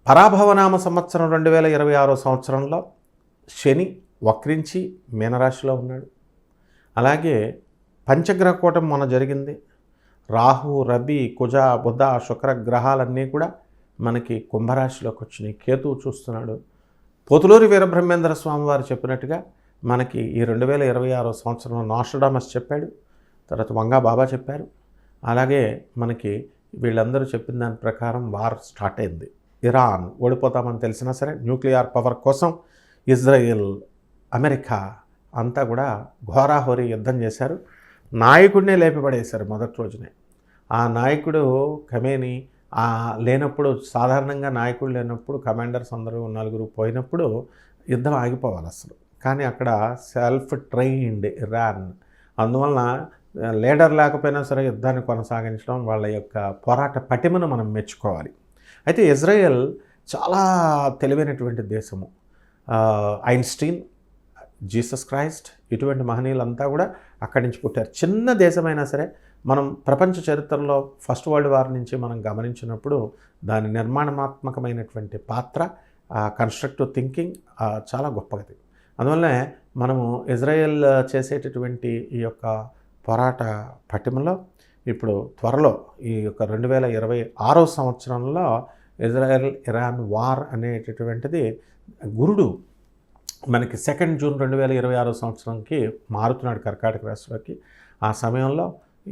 పరాభవనామ సంవత్సరం 2026 సంవత్సరంలో శని వక్రించి మీనరాశిలో ఉన్నాడు. అలాగే పంచగ్రహ కూటమి మొన్న జరిగింది. రాహు, రవి, కుజ, బుధ, శుక్ర గ్రహాలన్నీ కూడా మనకి కుంభరాశిలోకి వచ్చినాయి. కేతువు చూస్తున్నాడు. పోతులూరి వీరబ్రహ్మేంద్ర స్వామి వారు చెప్పినట్టుగా మనకి ఈ 2026 సంవత్సరంలో నాస్ట్రడామస్ చెప్పాడు. తర్వాత వంగా బాబా చెప్పారు. అలాగే మనకి వీళ్ళందరూ చెప్పిన దాని ప్రకారం వార్ స్టార్ట్ అయింది. ఇరాన్ ఓడిపోతామని తెలిసినా సరే న్యూక్లియర్ పవర్ కోసం ఇజ్రాయెల్, అమెరికా అంతా కూడా ఘోరాహోరీ యుద్ధం చేశారు. నాయకుడినే లేపిపడేశారు మొదటి రోజునే. ఆ నాయకుడు ఖమేనీ లేనప్పుడు, సాధారణంగా నాయకుడు లేనప్పుడు కమాండర్స్ అందరూ నలుగురు పోయినప్పుడు యుద్ధం ఆగిపోవాలి అసలు. కానీ అక్కడ సెల్ఫ్ ట్రైన్డ్ ఇరాన్, అందువలన లీడర్ లేకపోయినా సరే యుద్ధాన్ని కొనసాగించడం వాళ్ళ యొక్క పోరాట పటిమను మనం మెచ్చుకోవాలి. అయితే ఇజ్రాయెల్ చాలా తెలివైనటువంటి దేశము. ఐన్స్టీన్, జీసస్ క్రైస్ట్ ఇటువంటి మహనీయులంతా కూడా అక్కడి నుంచి పుట్టారు. చిన్న దేశమైనా సరే మనం ప్రపంచ చరిత్రలో ఫస్ట్ వరల్డ్ వార్ నుంచి మనం గమనించినప్పుడు దాని నిర్మాణాత్మకమైనటువంటి పాత్ర, కన్స్ట్రక్టివ్ థింకింగ్ చాలా గొప్పది. అందువల్లనే మనము ఇజ్రాయెల్ చేసేటటువంటి ఈ యొక్క పోరాట పటిమలో ఇప్పుడు త్వరలో ఈ యొక్క 2026 సంవత్సరంలో ఇజ్రాయెల్ ఇరాన్ వార్ అనేటటువంటిది గురుడు మనకి 2 జూన్ 2026 సంవత్సరంకి మారుతున్నాడు కర్కాటక రాశిలోకి. ఆ సమయంలో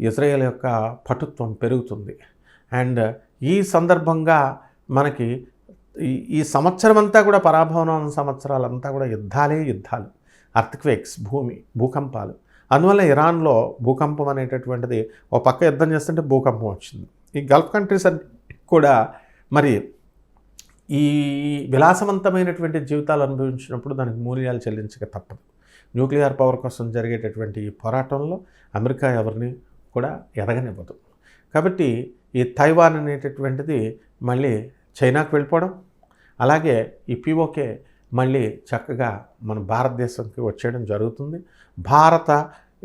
ఇజ్రాయెల్ యొక్క పటుత్వం పెరుగుతుంది. అండ్ ఈ సందర్భంగా మనకి ఈ సంవత్సరం అంతా కూడా పరాభవన సంవత్సరాలంతా కూడా యుద్ధాలు, అర్త్క్వేక్స్, భూకంపాలు. అందువల్ల ఇరాన్లో భూకంపం అనేటటువంటిది ఒక పక్క యుద్ధం చేస్తుంటే భూకంపం వచ్చింది. ఈ గల్ఫ్ కంట్రీస్ అన్ని కూడా మరి ఈ విలాసవంతమైనటువంటి జీవితాలు అనుభవించినప్పుడు దానికి మూల్యాలు చెల్లించక తప్పదు. న్యూక్లియర్ పవర్ కోసం జరిగేటటువంటి ఈ పోరాటంలో అమెరికా ఎవరిని కూడా ఎదగనివ్వదు. కాబట్టి ఈ తైవాన్ అనేటటువంటిది మళ్ళీ చైనాకు వెళ్ళిపోవడం, అలాగే ఈ పిఓకే మళ్ళీ చక్కగా మన భారతదేశంకి వచ్చేయడం జరుగుతుంది. భారత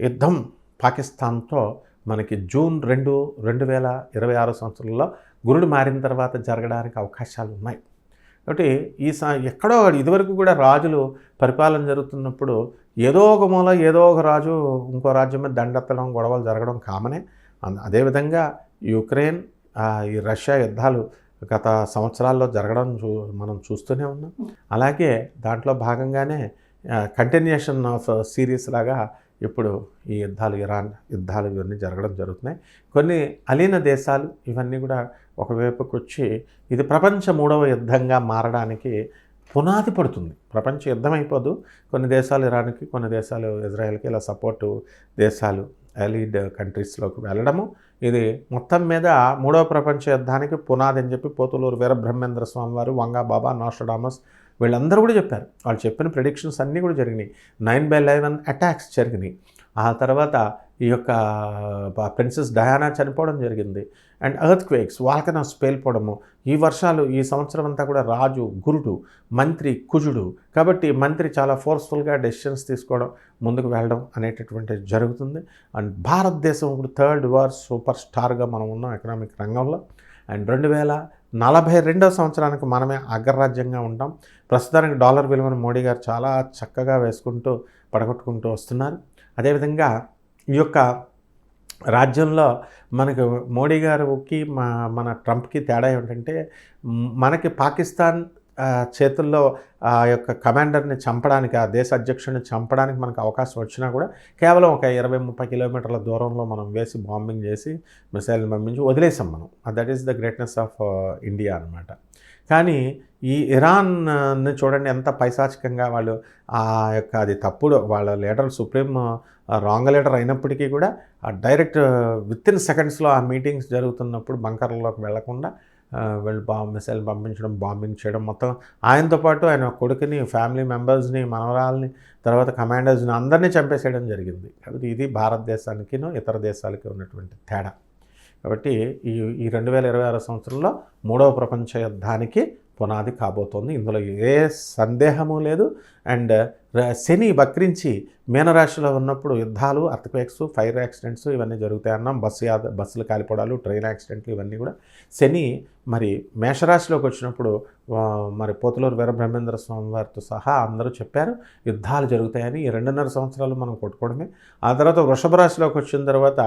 యుద్ధం పాకిస్తాన్తో మనకి జూన్ 2, 2026 సంవత్సరంలో గురుడు మారిన తర్వాత జరగడానికి అవకాశాలు ఉన్నాయి. కాబట్టి ఎక్కడో ఇదివరకు కూడా రాజులు పరిపాలన జరుగుతున్నప్పుడు ఏదో ఒక మూల ఏదో ఒక రాజు ఇంకో రాజ్యం మీద దండెత్తడం, గొడవలు జరగడం కామనే. అదేవిధంగా యుక్రెయిన్, ఈ రష్యా యుద్ధాలు గత సంవత్సరాల్లో జరగడం మనం చూస్తూనే ఉన్నాం. అలాగే దాంట్లో భాగంగానే కంటిన్యూషన్ ఆఫ్ సిరీస్ లాగా ఇప్పుడు ఈ యుద్ధాలు, ఇరాన్ యుద్ధాలు ఇవన్నీ జరగడం జరుగుతున్నాయి. కొన్ని అలీన దేశాలు ఇవన్నీ కూడా ఒకవైపుకి వచ్చి ఇది ప్రపంచ 3వ యుద్ధంగా మారడానికి పునాది పడుతుంది. ప్రపంచ యుద్ధం అయిపోదు. కొన్ని దేశాలు ఇరాన్కి, కొన్ని దేశాలు ఇజ్రాయెల్కి ఇలా సపోర్టు దేశాలు అలీడ్ కంట్రీస్లోకి వెళ్ళడము, ఇది మొత్తం మీద 3వ ప్రపంచ యుద్ధానికి పునాది అని చెప్పి పోతులూరు వీరబ్రహ్మేంద్ర స్వామి వారు, వంగా బాబా, నాస్ట్రడామస్ వీళ్ళందరూ కూడా చెప్పారు. వాళ్ళు చెప్పిన ప్రెడిక్షన్స్ అన్నీ కూడా జరిగినాయి. 9/11 అటాక్స్ జరిగినాయి. ఆ తర్వాత ఈ యొక్క ప్రిన్సెస్ డయానా చనిపోవడం జరిగింది. అండ్ ఎర్త్క్వేక్స్, వాల్కనోస్ పేలిపోవడము, ఈ వర్షాలు, ఈ సంవత్సరం అంతా కూడా రాజు గురుడు, మంత్రి కుజుడు. కాబట్టి మంత్రి చాలా ఫోర్స్ఫుల్గా డెసిషన్స్ తీసుకోవడం, ముందుకు వెళ్ళడం అనేటటువంటిది జరుగుతుంది. అండ్ భారతదేశం ఇప్పుడు 3rd వరల్డ్ సూపర్ స్టార్గా మనం ఉన్నాం ఎకనామిక్ రంగంలో. అండ్ 2042వ సంవత్సరానికి మనమే అగ్రరాజ్యంగా ఉంటాం. ప్రస్తుతానికి డాలర్ విలువను మోడీ గారు చాలా చక్కగా వేసుకుంటూ పడగొట్టుకుంటూ వస్తున్నారు. అదేవిధంగా ఈ యొక్క రాజ్యంలో మనకు మోడీ గారికి మన ట్రంప్కి తేడా ఏమిటంటే, మనకి పాకిస్తాన్ చేతుల్లో ఆ యొక్క కమాండర్ని చంపడానికి, ఆ దేశ అధ్యక్షుడిని చంపడానికి మనకు అవకాశం వచ్చినా కూడా కేవలం ఒక 20-30 కిలోమీటర్ల దూరంలో మనం వేసి బాంబింగ్ చేసి మిసైల్ని పంపించి వదిలేసాం మనం. That is the greatness of India అనమాట. కానీ ఈ ఇరాన్ని చూడండి ఎంత పైశాచికంగా వాళ్ళు అది తప్పుడు, వాళ్ళ లీడర్ సుప్రీం రాంగ్ లీడర్ అయినప్పటికీ కూడా డైరెక్ట్ వితిన్ సెకండ్స్లో ఆ మీటింగ్స్ జరుగుతున్నప్పుడు బంకర్లలోకి వెళ్లకుండా వీళ్ళు మిసైల్ పంపించడం, బాంబింగ్ చేయడం, మొత్తం ఆయనతో పాటు ఆయన కొడుకుని, ఫ్యామిలీ మెంబర్స్ని, మనవరాల్ని, తర్వాత కమాండర్స్ని అందరినీ చంపేసేయడం జరిగింది. కాబట్టి ఇది భారతదేశానికినూ ఇతర దేశాలకి ఉన్నటువంటి తేడా. కాబట్టి ఈ 2026 సంవత్సరంలో 3వ ప్రపంచ యుద్ధానికి పునాది కాబోతోంది. ఇందులో ఏ సందేహము లేదు. అండ్ శని వక్రించి మీనరాశిలో ఉన్నప్పుడు యుద్ధాలు, అర్త్‌క్వేక్స్, ఫైర్ యాక్సిడెంట్స్ ఇవన్నీ జరుగుతాయి అన్నాం. బస్సులు కాలిపోవడాలు, ట్రైన్ యాక్సిడెంట్లు ఇవన్నీ కూడా. శని మరి మేషరాశిలోకి వచ్చినప్పుడు మరి పోతులూరు వీరబ్రహ్మేంద్ర స్వామి వారితో సహా అందరూ చెప్పారు యుద్ధాలు జరుగుతాయని. ఈ 2.5 సంవత్సరాలు మనం కొట్టుకోవడమే. ఆ తర్వాత వృషభ రాశిలోకి వచ్చిన తర్వాత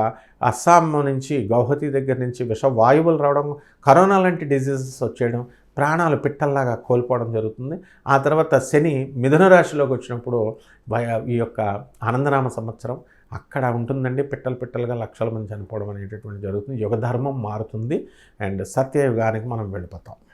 అస్సాం నుంచి, గౌహతి దగ్గర నుంచి విషవాయువులు రావడం, కరోనా లాంటి డిజీజెస్ వచ్చేయడం, ప్రాణాలు పిట్టల్లాగా కోల్పోవడం జరుగుతుంది. ఆ తర్వాత శని మిథున రాశిలోకి వచ్చినప్పుడు ఈ యొక్క ఆనందనామ సంవత్సరం అక్కడ ఉంటుందండి. పిట్టలుగా లక్షల మంది చనిపోవడం అనేటటువంటి జరుగుతుంది. యుగ ధర్మం మారుతుంది అండ్ సత్యయుగానికి మనం వెళ్ళిపోతాం.